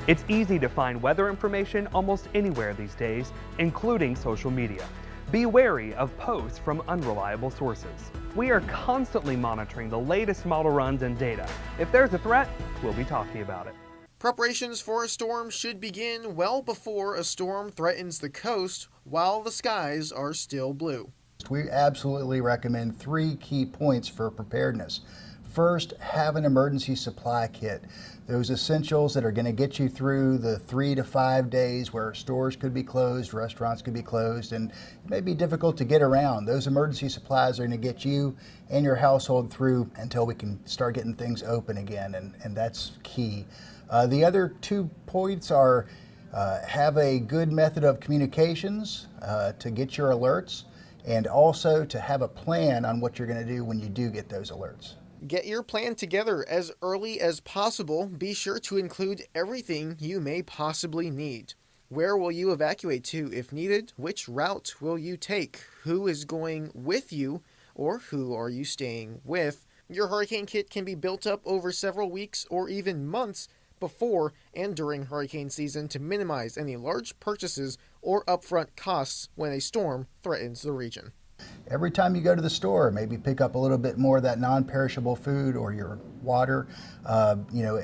It's easy to find weather information almost anywhere these days, including social media. Be wary of posts from unreliable sources. We are constantly monitoring the latest model runs and data. If there's a threat, we'll be talking about it. Preparations for a storm should begin well before a storm threatens the coast while the skies are still blue. We absolutely recommend 3 key points for preparedness. First, have an emergency supply kit. Those essentials that are going to get you through the 3 to 5 days where stores could be closed, restaurants could be closed, and it may be difficult to get around. Those emergency supplies are going to get you and your household through until we can start getting things open again, and that's key. The other 2 points are have a good method of communications to get your alerts, and also to have a plan on what you're going to do when you do get those alerts. Get your plan together as early as possible. Be sure to include everything you may possibly need. Where will you evacuate to if needed? Which route will you take? Who is going with you, or who are you staying with? Your hurricane kit can be built up over several weeks or even months before and during hurricane season to minimize any large purchases or upfront costs when a storm threatens the region. Every time you go to the store, maybe pick up a little bit more of that non-perishable food or your water.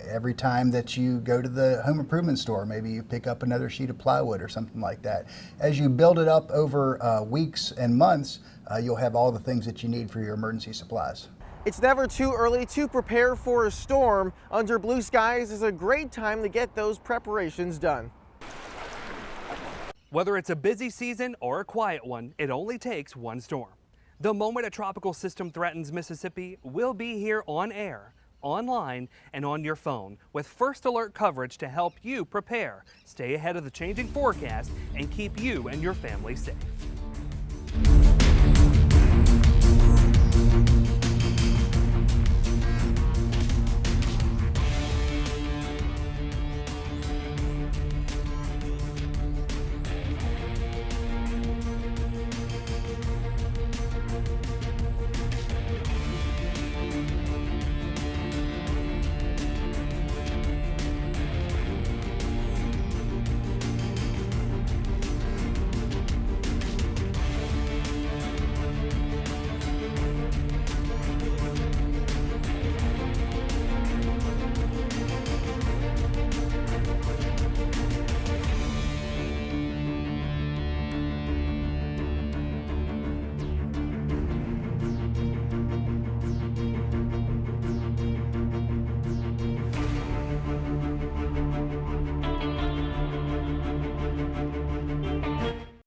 Every time that you go to the home improvement store, maybe you pick up another sheet of plywood or something like that. As you build it up over weeks and months, you'll have all the things that you need for your emergency supplies. It's never too early to prepare for a storm. Under blue skies is a great time to get those preparations done. Whether it's a busy season or a quiet one, it only takes one storm. The moment a tropical system threatens Mississippi, we'll be here on air, online, and on your phone with first alert coverage to help you prepare, stay ahead of the changing forecast, and keep you and your family safe.